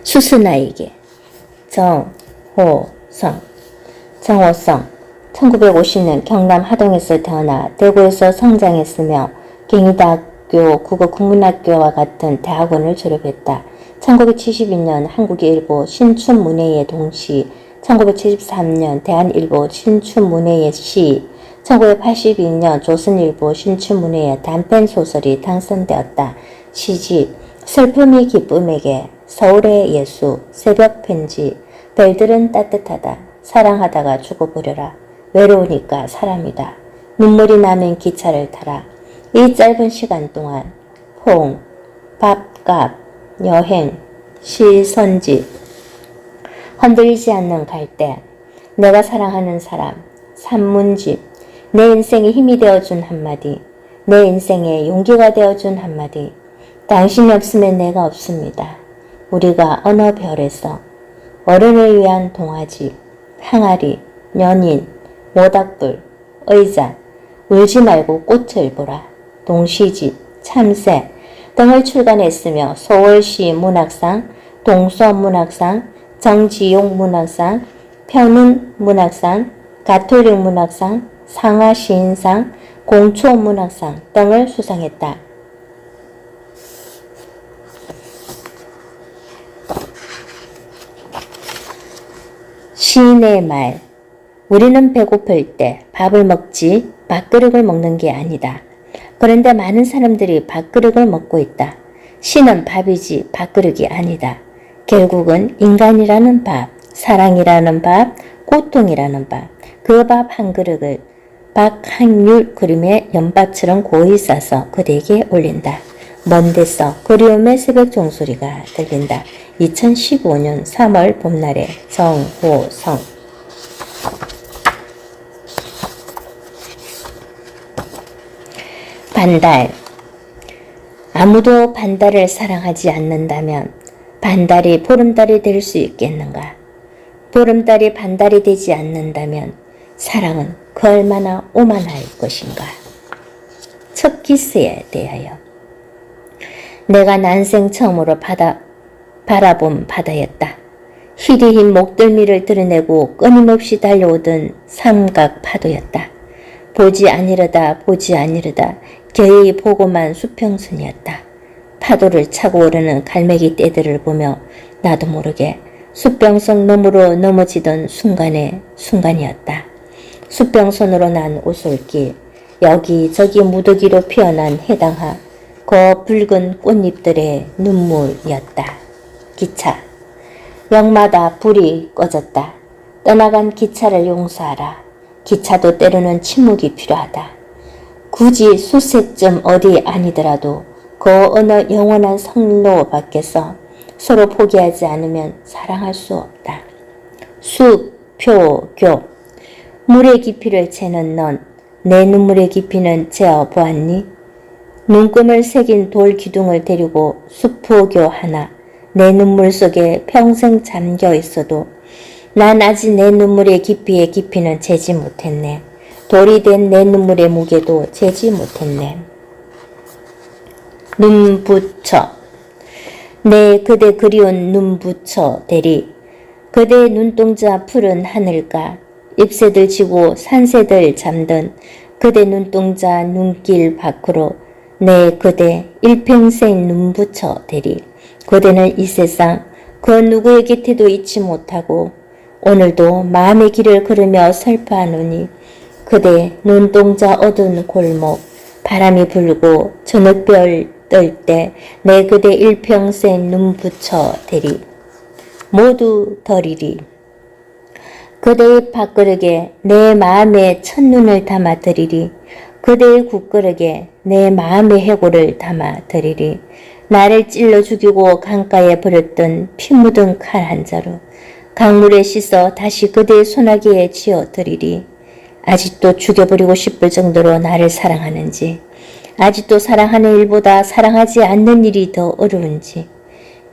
수순아에게 정호성. 정호성 1950년 경남 하동에서 태어나 대구에서 성장했으며 경희대학교 국어국문학교와 같은 대학원을 졸업했다. 1972년 한국일보 신춘문예의 동시, 1973년 대한일보 신춘문예의 시, 1982년 조선일보 신춘문예의 단편 소설이 당선되었다. 시집 슬픔이 기쁨에게, 서울의 예수, 새벽편지, 별들은 따뜻하다, 사랑하다가 죽어버려라, 외로우니까 사람이다, 눈물이 나면 기차를 타라. 이 짧은 시간 동안 홍, 밥값, 여행, 시선집, 흔들리지 않는 갈대, 내가 사랑하는 사람, 산문집, 내 인생에 힘이 되어준 한마디, 내 인생에 용기가 되어준 한마디, 당신이 없으면 내가 없습니다. 우리가 어느 별에서, 어른을 위한 동화집, 항아리, 연인, 모닥불, 의자, 울지 말고 꽃을 보라, 동시집, 참새 등을 출간했으며 서울시 문학상, 동서문학상, 정지용 문학상, 편운 문학상, 가톨릭 문학상, 상하시인상, 공초문학상 등을 수상했다. 시인의 말. 우리는 배고플 때 밥을 먹지 밥그릇을 먹는 게 아니다. 그런데 많은 사람들이 밥그릇을 먹고 있다. 시는 밥이지 밥그릇이 아니다. 결국은 인간이라는 밥, 사랑이라는 밥, 고통이라는 밥, 그 밥 한 그릇을 박한율 그림의 연밥처럼 고이 싸서 그대에게 올린다. 먼 데서 그리움의 새벽 종소리가 들린다. 2015년 3월 봄날의 정호성. 반달. 아무도 반달을 사랑하지 않는다면 반달이 보름달이 될 수 있겠는가? 보름달이 반달이 되지 않는다면 사랑은 그 얼마나 오만할 것인가? 첫 키스에 대하여. 내가 난생 처음으로 바라본 바다였다. 희리흰 목덜미를 드러내고 끊임없이 달려오던 삼각 파도였다. 보지 아니르다 보지 아니르다 겨이 보고만 수평선이었다. 파도를 차고 오르는 갈매기 떼들을 보며 나도 모르게 수평선 너머로 넘어지던 순간이었다. 수평선으로 난 오솔길, 여기저기 무더기로 피어난 해당하 그 붉은 꽃잎들의 눈물이었다. 기차. 역마다 불이 꺼졌다. 떠나간 기차를 용서하라. 기차도 때로는 침묵이 필요하다. 굳이 수색점 어디 아니더라도 그 어느 영원한 선로 밖에서 서로 포기하지 않으면 사랑할 수 없다. 수표교. 물의 깊이를 재는 넌 내 눈물의 깊이는 재어보았니? 눈금을 새긴 돌 기둥을 데리고 수포교 하나 내 눈물 속에 평생 잠겨 있어도 난 아직 내 눈물의 깊이의 깊이는 재지 못했네. 돌이 된 내 눈물의 무게도 재지 못했네. 눈부처. 내 그대 그리운 눈부처 대리. 그대의 눈동자 푸른 하늘가 잎새들 지고 산새들 잠든 그대 눈동자 눈길 밖으로 내 그대 일평생 눈부처 대리. 그대는 이 세상 그 누구의 곁에도 잊지 못하고 오늘도 마음의 길을 걸으며 슬퍼하노니 그대 눈동자 어두운 골목 바람이 불고 저녁별 뜰 때 내 그대 일평생 눈부처 대리. 모두 덜이리. 그대의 밥그릇에 내 마음의 첫눈을 담아 드리리. 그대의 국그릇에 내 마음의 해골을 담아 드리리. 나를 찔러 죽이고 강가에 버렸던 피 묻은 칼 한 자루 강물에 씻어 다시 그대의 소나기에 지어 드리리. 아직도 죽여버리고 싶을 정도로 나를 사랑하는지, 아직도 사랑하는 일보다 사랑하지 않는 일이 더 어려운지,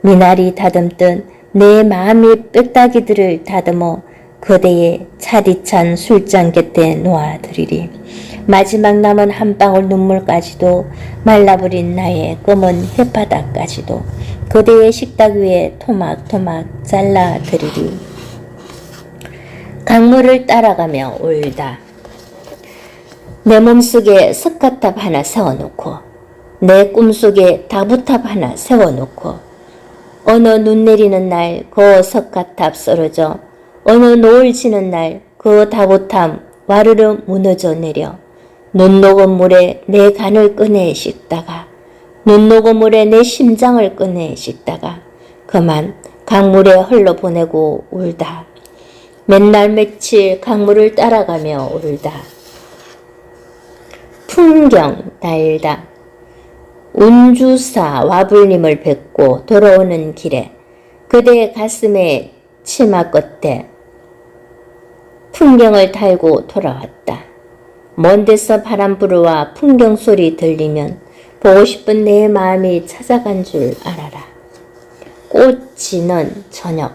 미나리 다듬듯 내 마음의 뼈다귀들을 다듬어 그대의 차디찬 술잔 곁에 놓아드리리. 마지막 남은 한 방울 눈물까지도 말라버린 나의 검은 혓바닥까지도 그대의 식탁 위에 토막토막 잘라드리리. 강물을 따라가며 울다. 내 몸속에 석가탑 하나 세워놓고 내 꿈속에 다부탑 하나 세워놓고 어느 눈 내리는 날 그 석가탑 쓰러져 어느 노을 지는 날 그 다부탑 와르르 무너져 내려 눈 녹은 물에 내 간을 꺼내 씻다가 눈 녹은 물에 내 심장을 꺼내 씻다가 그만 강물에 흘러보내고 울다. 맨날 며칠 강물을 따라가며 울다. 풍경 달다. 운주사 와불님을 뵙고 돌아오는 길에 그대의 가슴에 치마 끝에 풍경을 달고 돌아왔다. 먼 데서 바람 불어와 풍경 소리 들리면 보고 싶은 내 마음이 찾아간 줄 알아라. 꽃 지는 저녁.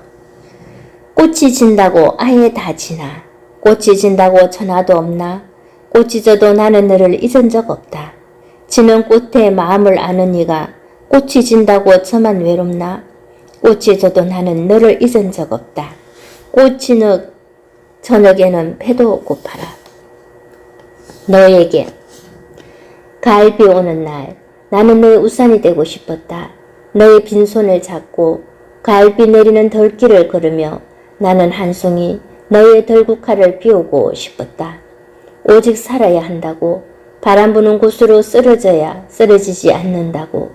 꽃이 진다고 아예 다 지나. 꽃이 진다고 전화도 없나. 꽃이 져도 나는 너를 잊은 적 없다. 지는 꽃에 마음을 아는 이가 꽃이 진다고 저만 외롭나. 꽃이 져도 나는 너를 잊은 적 없다. 꽃 지는 저녁에는 배도 고파라. 너에게 가을 비 오는 날 나는 너의 우산이 되고 싶었다. 너의 빈손을 잡고 가을 비 내리는 덜길을 걸으며 나는 한 송이 너의 덜국화를 비우고 싶었다. 오직 살아야 한다고 바람 부는 곳으로 쓰러져야 쓰러지지 않는다고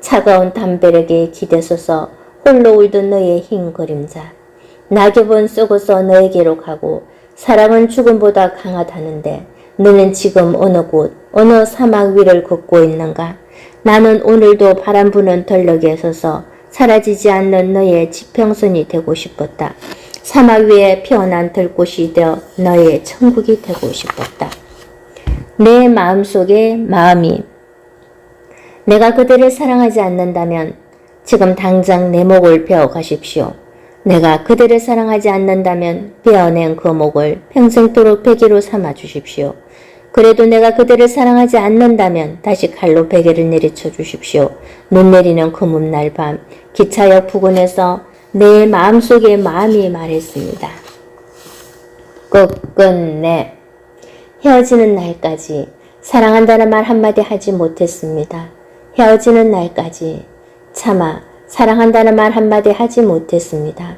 차가운 담벼락에 기대서서 홀로 울던 너의 흰 그림자. 낙엽은 썩어서 너에게로 가고 사랑은 죽음보다 강하다는데 너는 지금 어느 곳 어느 사막 위를 걷고 있는가. 나는 오늘도 바람 부는 덜럭에 서서 사라지지 않는 너의 지평선이 되고 싶었다. 사막 위에 피어난 들꽃이 되어 너의 천국이 되고 싶었다. 내 마음속의 마음이 내가 그대를 사랑하지 않는다면 지금 당장 내 목을 베어 가십시오. 내가 그대를 사랑하지 않는다면 베어낸 그 목을 평생토록 베개로 삼아 주십시오. 그래도 내가 그대를 사랑하지 않는다면 다시 칼로 베개를 내리쳐 주십시오. 눈 내리는 금음날 밤 기차역 부근에서 내 마음속의 마음이 말했습니다. 끝끝내 헤어지는 날까지 사랑한다는 말 한마디 하지 못했습니다. 헤어지는 날까지 차마 사랑한다는 말 한마디 하지 못했습니다.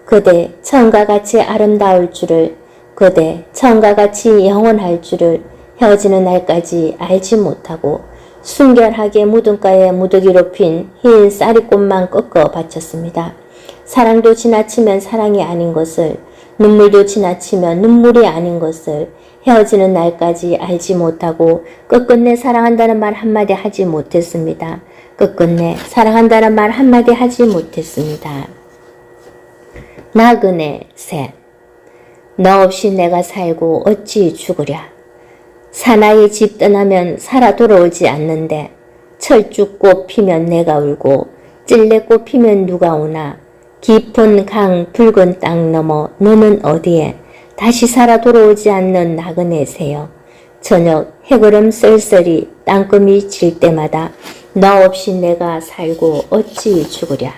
그대 처음과 같이 아름다울 줄을, 그대 처음과 같이 영원할 줄을 헤어지는 날까지 알지 못하고 순결하게 무등가에 무더기로 핀 흰 쌀이꽃만 꺾어 바쳤습니다. 사랑도 지나치면 사랑이 아닌 것을, 눈물도 지나치면 눈물이 아닌 것을 헤어지는 날까지 알지 못하고 끝끝내 사랑한다는 말 한마디 하지 못했습니다. 끝끝내 사랑한다는 말 한마디 하지 못했습니다. 나그네 셋. 너 없이 내가 살고 어찌 죽으랴. 사나이 집 떠나면 살아 돌아오지 않는데 철쭉꽃 피면 내가 울고 찔레꽃 피면 누가 오나. 깊은 강 붉은 땅 너머 너는 어디에 다시 살아 돌아오지 않는 나그네 새여. 저녁 해걸음 쓸쓸히 땅금이 질 때마다 너 없이 내가 살고 어찌 죽으랴.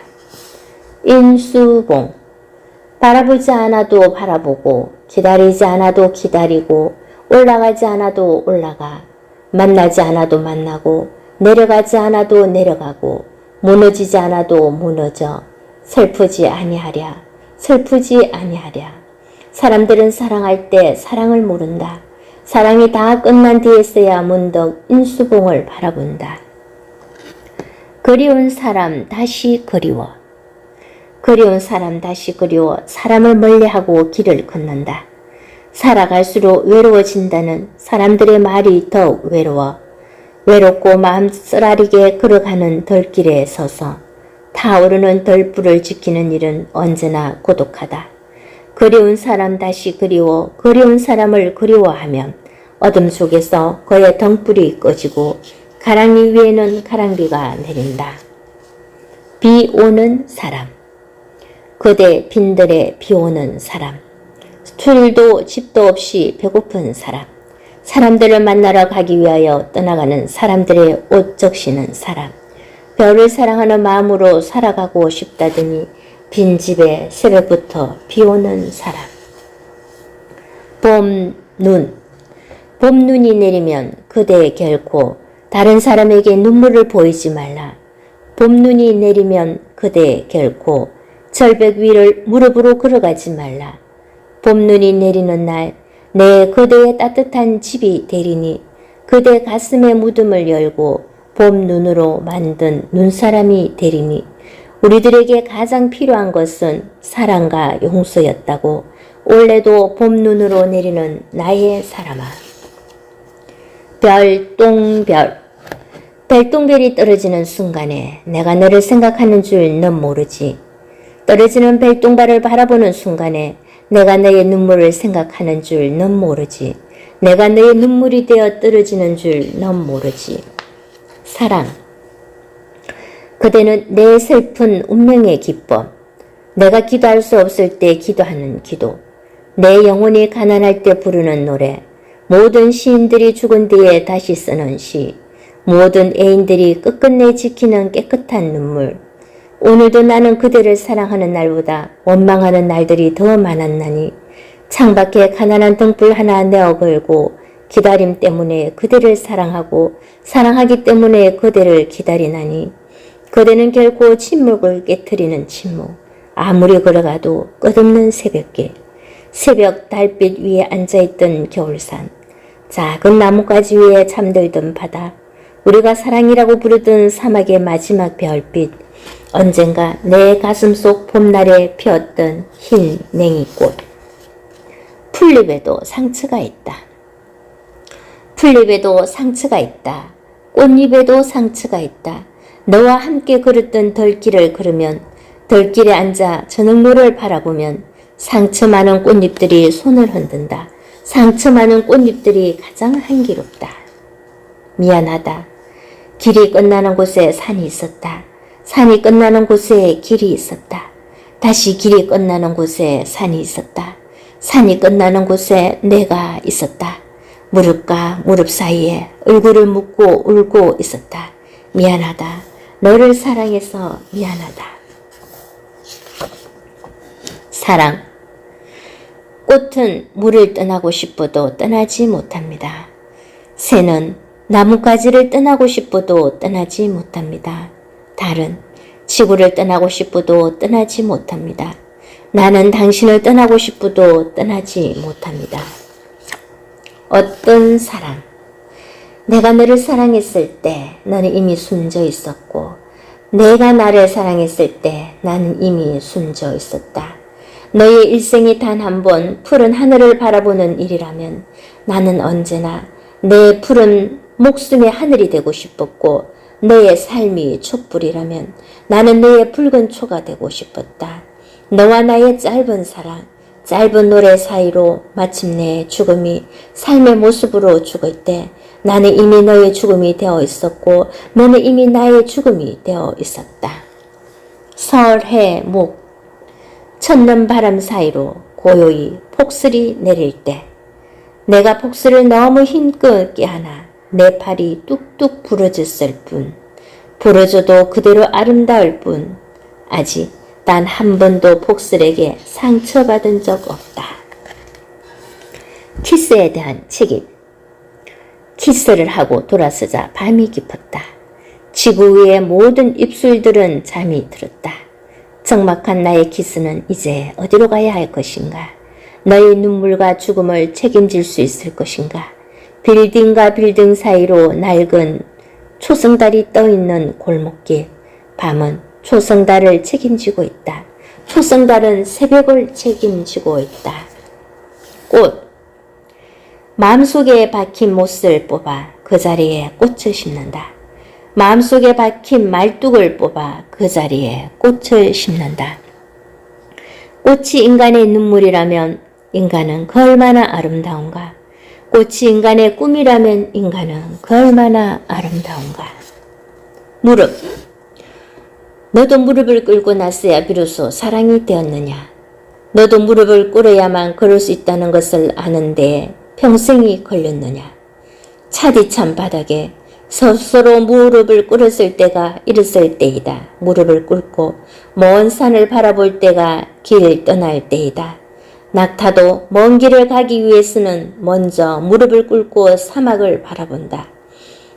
인수봉. 바라보지 않아도 바라보고 기다리지 않아도 기다리고 올라가지 않아도 올라가 만나지 않아도 만나고 내려가지 않아도 내려가고 무너지지 않아도 무너져 슬프지 아니하랴. 슬프지 아니하랴. 사람들은 사랑할 때 사랑을 모른다. 사랑이 다 끝난 뒤에서야 문득 인수봉을 바라본다. 그리운 사람 다시 그리워. 그리운 사람 다시 그리워 사람을 멀리하고 길을 걷는다. 살아갈수록 외로워진다는 사람들의 말이 더욱 외로워. 외롭고 마음 쓰라리게 걸어가는 덜길에 서서 타오르는 덜불을 지키는 일은 언제나 고독하다. 그리운 사람 다시 그리워 그리운 사람을 그리워하면 어둠 속에서 그의 등불이 꺼지고 가랑이 위에는 가랑비가 내린다. 비 오는 사람. 그대 빈들에 비 오는 사람. 술도 집도 없이 배고픈 사람, 사람들을 만나러 가기 위하여 떠나가는 사람들의 옷 적시는 사람, 별을 사랑하는 마음으로 살아가고 싶다더니 빈집에 새벽부터 비오는 사람. 봄눈이 내리면 그대 결코 다른 사람에게 눈물을 보이지 말라. 봄눈이 내리면 그대 결코 절벽 위를 무릎으로 걸어가지 말라. 봄눈이 내리는 날 내 그대의 따뜻한 집이 되리니 그대 가슴에 무덤을 열고 봄눈으로 만든 눈사람이 되리니 우리들에게 가장 필요한 것은 사랑과 용서였다고 올해도 봄눈으로 내리는 나의 사람아. 별똥별. 별똥별이 떨어지는 순간에 내가 너를 생각하는 줄 넌 모르지. 떨어지는 별똥별을 바라보는 순간에 내가 너의 눈물을 생각하는 줄 넌 모르지. 내가 너의 눈물이 되어 떨어지는 줄 넌 모르지. 사랑. 그대는 내 슬픈 운명의 기법. 내가 기도할 수 없을 때 기도하는 기도. 내 영혼이 가난할 때 부르는 노래. 모든 시인들이 죽은 뒤에 다시 쓰는 시. 모든 애인들이 끝끝내 지키는 깨끗한 눈물. 오늘도 나는 그대를 사랑하는 날보다 원망하는 날들이 더 많았나니 창밖에 가난한 등불 하나 내어 걸고 기다림 때문에 그대를 사랑하고 사랑하기 때문에 그대를 기다리나니 그대는 결코 침묵을 깨트리는 침묵. 아무리 걸어가도 끝없는 새벽길. 새벽 달빛 위에 앉아있던 겨울산. 작은 나뭇가지 위에 잠들던 바다. 우리가 사랑이라고 부르던 사막의 마지막 별빛. 언젠가 내 가슴 속 봄날에 피었던 흰 냉이꽃. 풀잎에도 상처가 있다. 풀잎에도 상처가 있다. 꽃잎에도 상처가 있다. 너와 함께 걸었던 덜길을 걸으면 덜길에 앉아 저녁노를 바라보면 상처 많은 꽃잎들이 손을 흔든다. 상처 많은 꽃잎들이 가장 향기롭다. 미안하다. 길이 끝나는 곳에 산이 있었다. 산이 끝나는 곳에 길이 있었다. 다시 길이 끝나는 곳에 산이 있었다. 산이 끝나는 곳에 내가 있었다. 무릎과 무릎 사이에 얼굴을 묻고 울고 있었다. 미안하다. 너를 사랑해서 미안하다. 사랑. 꽃은 물을 떠나고 싶어도 떠나지 못합니다. 새는 나뭇가지를 떠나고 싶어도 떠나지 못합니다. 달은 지구를 떠나고 싶어도 떠나지 못합니다. 나는 당신을 떠나고 싶어도 떠나지 못합니다. 어떤 사랑. 내가 너를 사랑했을 때 너는 이미 숨져 있었고 내가 나를 사랑했을 때 나는 이미 숨져 있었다. 너의 일생이 단 한 번 푸른 하늘을 바라보는 일이라면 나는 언제나 내 푸른 목숨의 하늘이 되고 싶었고 너의 삶이 촛불이라면 나는 너의 붉은 초가 되고 싶었다. 너와 나의 짧은 사랑, 짧은 노래 사이로 마침내 죽음이 삶의 모습으로 죽을 때 나는 이미 너의 죽음이 되어 있었고 너는 이미 나의 죽음이 되어 있었다. 설해 목. 첫눈 바람 사이로 고요히 폭설이 내릴 때 내가 폭설을 너무 힘겹게 하나 내 팔이 뚝뚝 부러졌을 뿐 부러져도 그대로 아름다울 뿐 아직 단 한 번도 폭설에게 상처받은 적 없다. 키스에 대한 책임. 키스를 하고 돌아서자 밤이 깊었다. 지구 위의 모든 입술들은 잠이 들었다. 적막한 나의 키스는 이제 어디로 가야 할 것인가? 너의 눈물과 죽음을 책임질 수 있을 것인가? 빌딩과 빌딩 사이로 낡은 초승달이 떠있는 골목길. 밤은 초승달을 책임지고 있다. 초승달은 새벽을 책임지고 있다. 꽃. 마음속에 박힌 못을 뽑아 그 자리에 꽃을 심는다. 마음속에 박힌 말뚝을 뽑아 그 자리에 꽃을 심는다. 꽃이 인간의 눈물이라면 인간은 그 얼마나 아름다운가. 꽃이 인간의 꿈이라면 인간은 그 얼마나 아름다운가. 무릎. 너도 무릎을 꿇고 났어야 비로소 사랑이 되었느냐. 너도 무릎을 꿇어야만 걸을 수 있다는 것을 아는데 평생이 걸렸느냐. 차디찬 바닥에 스스로 무릎을 꿇었을 때가 이르을 때이다. 무릎을 꿇고 먼 산을 바라볼 때가 길을 떠날 때이다. 낙타도 먼 길을 가기 위해서는 먼저 무릎을 꿇고 사막을 바라본다.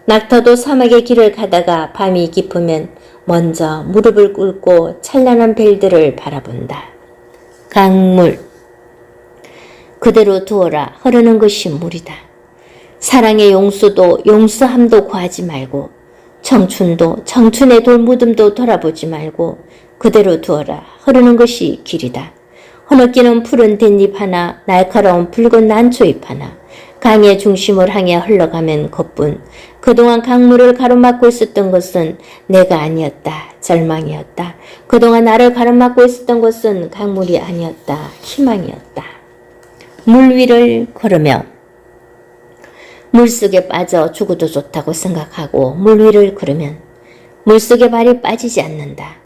낙타도 사막의 길을 가다가 밤이 깊으면 먼저 무릎을 꿇고 찬란한 별들을 바라본다. 강물. 그대로 두어라. 흐르는 것이 물이다. 사랑의 용수도 용수함도 구하지 말고 청춘도 청춘의 돌무듬도 돌아보지 말고 그대로 두어라. 흐르는 것이 길이다. 흐느끼는 푸른 댄잎 하나, 날카로운 붉은 난초잎 하나, 강의 중심을 향해 흘러가면 그뿐. 그동안 강물을 가로막고 있었던 것은 내가 아니었다. 절망이었다. 그동안 나를 가로막고 있었던 것은 강물이 아니었다. 희망이었다. 물 위를 걸으며 물속에 빠져 죽어도 좋다고 생각하고 물 위를 걸으면 물속에 발이 빠지지 않는다.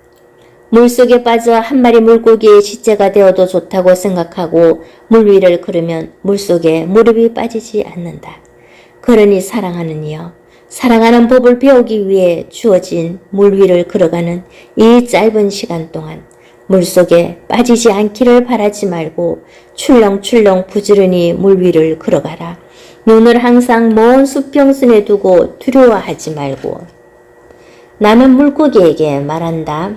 물속에 빠져 한 마리 물고기의 시체가 되어도 좋다고 생각하고 물 위를 걸으면 물속에 무릎이 빠지지 않는다. 그러니 사랑하는 이여, 사랑하는 법을 배우기 위해 주어진 물 위를 걸어가는 이 짧은 시간 동안 물속에 빠지지 않기를 바라지 말고 출렁출렁 부지런히 물 위를 걸어가라. 눈을 항상 먼 수평선에 두고 두려워하지 말고. 나는 물고기에게 말한다.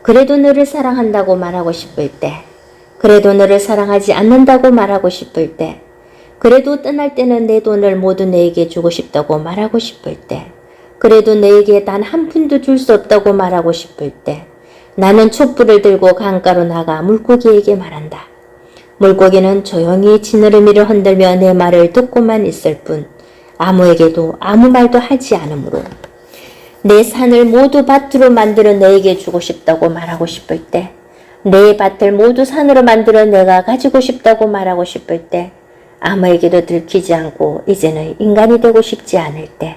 그래도 너를 사랑한다고 말하고 싶을 때, 그래도 너를 사랑하지 않는다고 말하고 싶을 때, 그래도 떠날 때는 내 돈을 모두 너에게 주고 싶다고 말하고 싶을 때, 그래도 너에게 단 한 푼도 줄 수 없다고 말하고 싶을 때, 나는 촛불을 들고 강가로 나가 물고기에게 말한다. 물고기는 조용히 지느러미를 흔들며 내 말을 듣고만 있을 뿐 아무에게도 아무 말도 하지 않으므로 내 산을 모두 밭으로 만들어 너에게 주고 싶다고 말하고 싶을 때, 내 밭을 모두 산으로 만들어 내가 가지고 싶다고 말하고 싶을 때, 아무에게도 들키지 않고 이제는 인간이 되고 싶지 않을 때,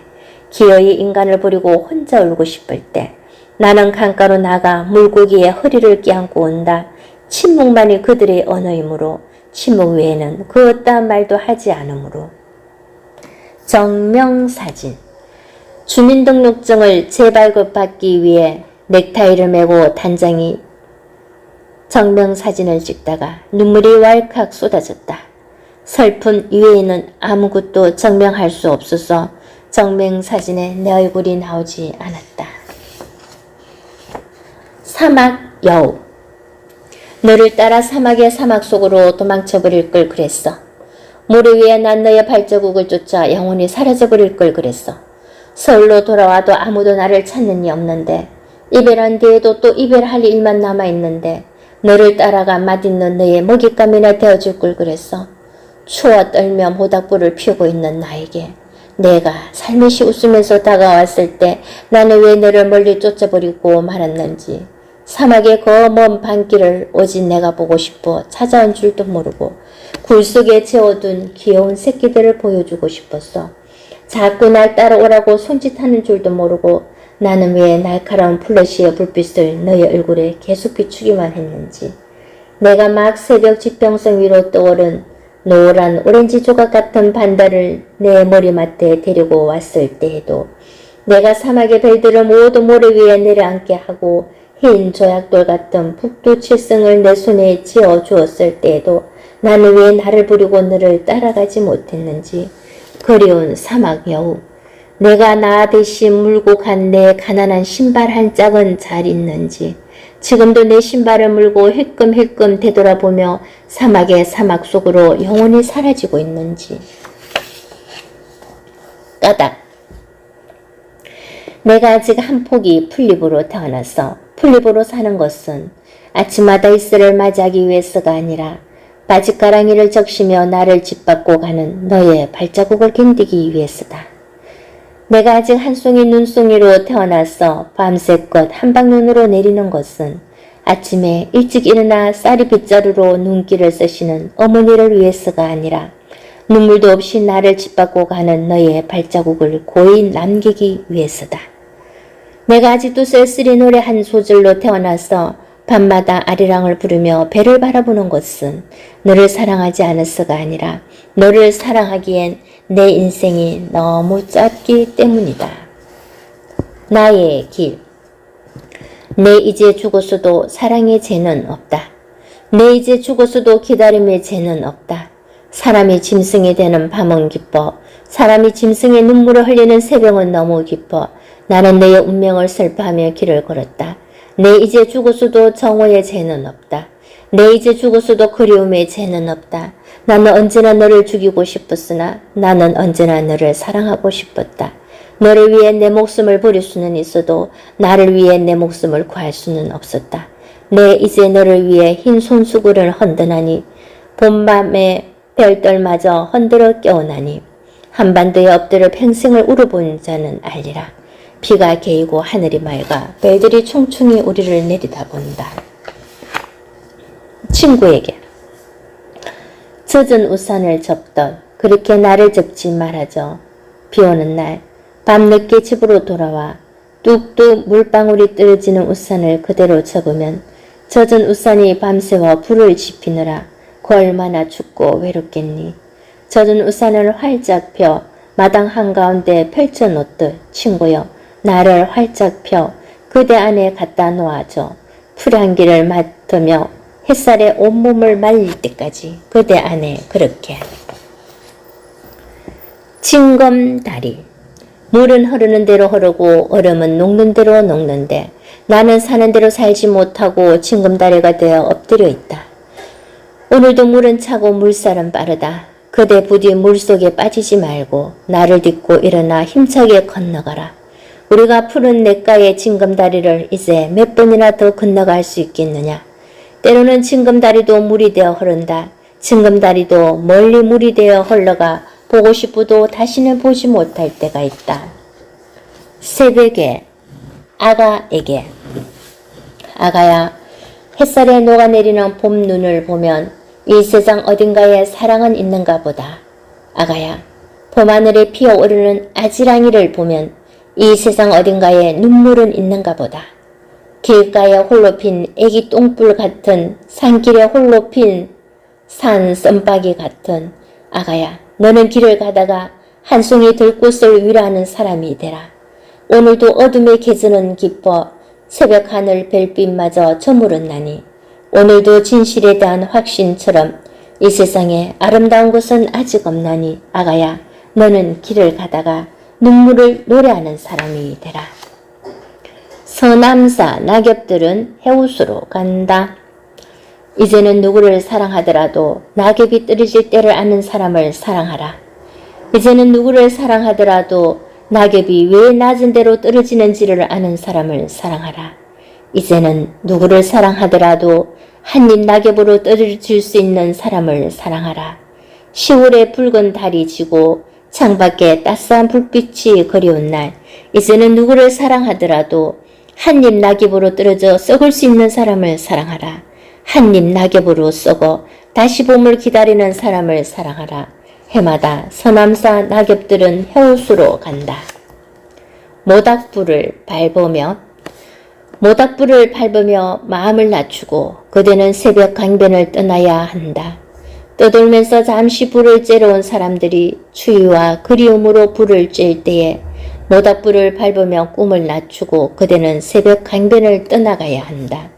기어이 인간을 버리고 혼자 울고 싶을 때, 나는 강가로 나가 물고기의 허리를 껴안고 온다. 침묵만이 그들의 언어이므로 침묵 외에는 그 어떠한 말도 하지 않으므로. 정명사진. 주민등록증을 재발급받기 위해 넥타이를 메고 단장이 정명사진을 찍다가 눈물이 왈칵 쏟아졌다. 슬픈 이외에는 아무것도 증명할 수 없어서 정명사진에 내 얼굴이 나오지 않았다. 사막 여우. 너를 따라 사막의 사막 속으로 도망쳐버릴 걸 그랬어. 모래 위에 난 너의 발자국을 쫓아 영원히 사라져버릴 걸 그랬어. 서울로 돌아와도 아무도 나를 찾는 이 없는데, 이별한 뒤에도 또 이별할 일만 남아있는데, 너를 따라가 맛있는 너의 먹잇감이나 되어줄 걸 그랬어. 추워 떨며 모닥불을 피우고 있는 나에게 내가 살며시 웃으면서 다가왔을 때 나는 왜 너를 멀리 쫓아버리고 말았는지, 사막의 그 먼 밤길을 오직 내가 보고 싶어 찾아온 줄도 모르고 굴 속에 재워둔 귀여운 새끼들을 보여주고 싶었어. 자꾸 날 따라오라고 손짓하는 줄도 모르고 나는 왜 날카로운 플래시의 불빛을 너의 얼굴에 계속 비추기만 했는지, 내가 막 새벽 지평선 위로 떠오른 노란 오렌지 조각 같은 반달을 내 머리맡에 데리고 왔을 때에도, 내가 사막의 별들을 모두 모래 위에 내려앉게 하고 흰 조약돌 같은 북두칠성을 내 손에 쥐어 주었을 때에도 나는 왜 나를 부리고 너를 따라가지 못했는지. 그리운 사막 여우, 내가 나 대신 물고 간 내 가난한 신발 한 짝은 잘 있는지, 지금도 내 신발을 물고 힐끔힐끔 되돌아보며 사막의 사막 속으로 영원히 사라지고 있는지. 까닭. 내가 아직 한 폭이 풀잎으로 태어났어. 풀잎으로 사는 것은 아침마다 이슬을 맞이하기 위해서가 아니라 바짓가랑이를 적시며 나를 짓밟고 가는 너의 발자국을 견디기 위해서다. 내가 아직 한 송이 눈송이로 태어났어. 밤새껏 한방눈으로 내리는 것은 아침에 일찍 일어나 쌀이 빗자루로 눈길을 쓰시는 어머니를 위해서가 아니라 눈물도 없이 나를 짓밟고 가는 너의 발자국을 고이 남기기 위해서다. 내가 아직도 쓸쓸히 노래 한 소절로 태어나서 밤마다 아리랑을 부르며 배를 바라보는 것은 너를 사랑하지 않았어가 아니라 너를 사랑하기엔 내 인생이 너무 짧기 때문이다. 나의 길. 내 이제 죽었어도 사랑의 죄는 없다. 내 이제 죽었어도 기다림의 죄는 없다. 사람이 짐승이 되는 밤은 기뻐. 사람이 짐승의 눈물을 흘리는 새벽은 너무 기뻐. 나는 내 운명을 슬퍼하며 길을 걸었다. 내 이제 죽었어도 정오의 죄는 없다. 내 이제 죽었어도 그리움의 죄는 없다. 나는 언제나 너를 죽이고 싶었으나 나는 언제나 너를 사랑하고 싶었다. 너를 위해 내 목숨을 버릴 수는 있어도 나를 위해 내 목숨을 구할 수는 없었다. 내 이제 너를 위해 흰 손수건을 헌드나니 봄밤에 별들마저 흔들어 깨어나니 한반도에 엎드려 평생을 울어본 자는 알리라. 비가 개이고 하늘이 맑아 별들이 총총히 우리를 내리다본다. 친구에게 젖은 우산을 접던 그렇게 나를 접지 말아줘. 비오는 날 밤늦게 집으로 돌아와 뚝뚝 물방울이 떨어지는 우산을 그대로 접으면 젖은 우산이 밤새워 불을 지피느라 그 얼마나 춥고 외롭겠니. 젖은 우산을 활짝 펴 마당 한가운데 펼쳐놓듯 친구여 나를 활짝 펴 그대 안에 갖다 놓아줘. 풀향기를 맡으며 햇살에 온몸을 말릴 때까지 그대 안에 그렇게. 징검다리. 물은 흐르는 대로 흐르고 얼음은 녹는 대로 녹는데 나는 사는 대로 살지 못하고 징검다리가 되어 엎드려 있다. 오늘도 물은 차고 물살은 빠르다. 그대 부디 물속에 빠지지 말고 나를 딛고 일어나 힘차게 건너가라. 우리가 푸른 냇가의 징검다리를 이제 몇 번이나 더 건너갈 수 있겠느냐. 때로는 징검다리도 물이 되어 흐른다. 징검다리도 멀리 물이 되어 흘러가 보고 싶어도 다시는 보지 못할 때가 있다. 새벽에 아가에게 아가야 햇살에 녹아내리는 봄 눈을 보면 이 세상 어딘가에 사랑은 있는가 보다. 아가야 봄하늘에 피어오르는 아지랑이를 보면 이 세상 어딘가에 눈물은 있는가 보다. 길가에 홀로 핀 애기 똥불 같은 산길에 홀로 핀 산 썸박이 같은 아가야 너는 길을 가다가 한 송이 들꽃을 위로하는 사람이 되라. 오늘도 어둠의 계절은 기뻐 새벽 하늘 별빛마저 저물었나니 오늘도 진실에 대한 확신처럼 이 세상에 아름다운 것은 아직 없나니 아가야 너는 길을 가다가 눈물을 노래하는 사람이 되라. 서남사 낙엽들은 해우수로 간다. 이제는 누구를 사랑하더라도 낙엽이 떨어질 때를 아는 사람을 사랑하라. 이제는 누구를 사랑하더라도 낙엽이 왜 낮은 데로 떨어지는지를 아는 사람을 사랑하라. 이제는 누구를 사랑하더라도 한입 낙엽으로 떨어질 수 있는 사람을 사랑하라. 10월에 붉은 달이 지고 창밖에 따스한 불빛이 그리운 날 이제는 누구를 사랑하더라도 한입 낙엽으로 떨어져 썩을 수 있는 사람을 사랑하라. 한입 낙엽으로 썩어 다시 봄을 기다리는 사람을 사랑하라. 해마다 서남사 낙엽들은 해우수로 간다. 모닥불을 밟으며 마음을 낮추고 그대는 새벽 강변을 떠나야 한다. 떠돌면서 잠시 불을 쬐러 온 사람들이 추위와 그리움으로 불을 쬐일 때에 모닥불을 밟으며 꿈을 낮추고 그대는 새벽 강변을 떠나가야 한다.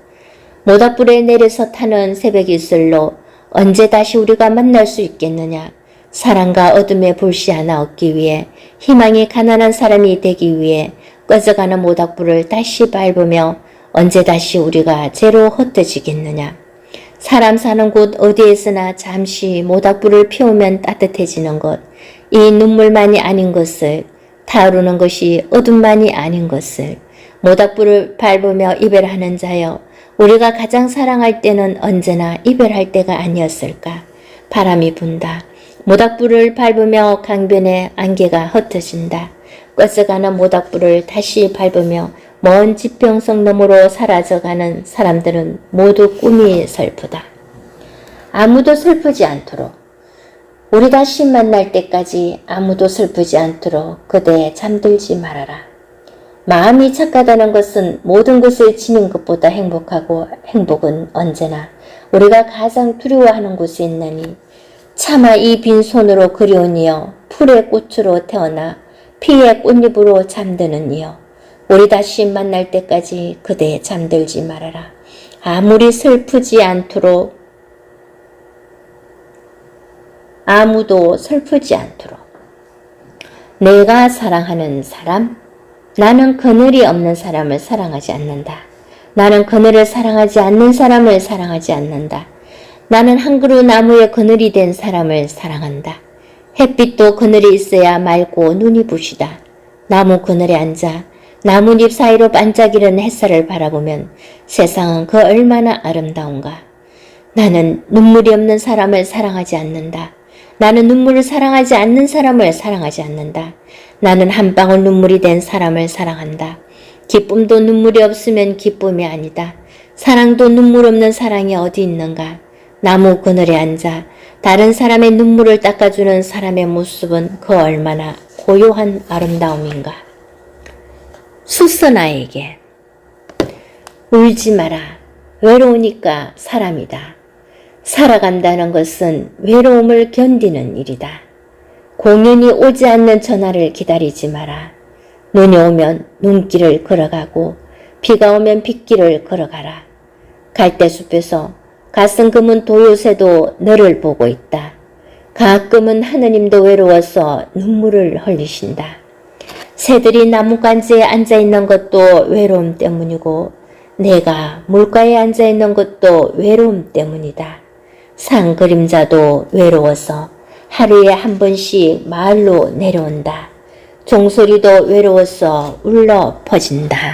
모닥불에 내려서 타는 새벽 이슬로 언제 다시 우리가 만날 수 있겠느냐. 사랑과 어둠의 불씨 하나 얻기 위해 희망이 가난한 사람이 되기 위해 꺼져가는 모닥불을 다시 밟으며 언제 다시 우리가 죄로 흩어지겠느냐. 사람 사는 곳 어디에서나 잠시 모닥불을 피우면 따뜻해지는 것, 이 눈물만이 아닌 것을, 타오르는 것이 어둠만이 아닌 것을, 모닥불을 밟으며 이별하는 자여, 우리가 가장 사랑할 때는 언제나 이별할 때가 아니었을까. 바람이 분다. 모닥불을 밟으며 강변에 안개가 흩어진다. 꺼져가는 모닥불을 다시 밟으며 먼 지평선 너머로 사라져가는 사람들은 모두 꿈이 슬프다. 아무도 슬프지 않도록, 우리 다시 만날 때까지 아무도 슬프지 않도록 그대 잠들지 말아라. 마음이 착하다는 것은 모든 것을 지닌 것보다 행복하고 행복은 언제나 우리가 가장 두려워하는 곳에 있나니 차마 이 빈손으로 그리운 이여 풀의 꽃으로 태어나 피의 꽃잎으로 잠드는 이여 우리 다시 만날 때까지 그대에 잠들지 말아라. 아무리 슬프지 않도록 아무도 슬프지 않도록 내가 사랑하는 사람 나는 그늘이 없는 사람을 사랑하지 않는다. 나는 그늘을 사랑하지 않는 사람을 사랑하지 않는다. 나는 한 그루 나무에 그늘이 된 사람을 사랑한다. 햇빛도 그늘이 있어야 맑고 눈이 부시다. 나무 그늘에 앉아 나뭇잎 사이로 반짝이는 햇살을 바라보면 세상은 그 얼마나 아름다운가. 나는 눈물이 없는 사람을 사랑하지 않는다. 나는 눈물을 사랑하지 않는 사람을 사랑하지 않는다. 나는 한 방울 눈물이 된 사람을 사랑한다. 기쁨도 눈물이 없으면 기쁨이 아니다. 사랑도 눈물 없는 사랑이 어디 있는가. 나무 그늘에 앉아 다른 사람의 눈물을 닦아주는 사람의 모습은 그 얼마나 고요한 아름다움인가. 수선아에게 울지 마라. 외로우니까 사람이다. 살아간다는 것은 외로움을 견디는 일이다. 공연히 오지 않는 전화를 기다리지 마라. 눈이 오면 눈길을 걸어가고 비가 오면 빗길을 걸어가라. 갈대숲에서 가슴 금은 도요새도 너를 보고 있다. 가끔은 하느님도 외로워서 눈물을 흘리신다. 새들이 나뭇가지에 앉아있는 것도 외로움 때문이고 내가 물가에 앉아있는 것도 외로움 때문이다. 산 그림자도 외로워서 하루에 한 번씩 마을로 내려온다. 종소리도 외로워서 울러 퍼진다.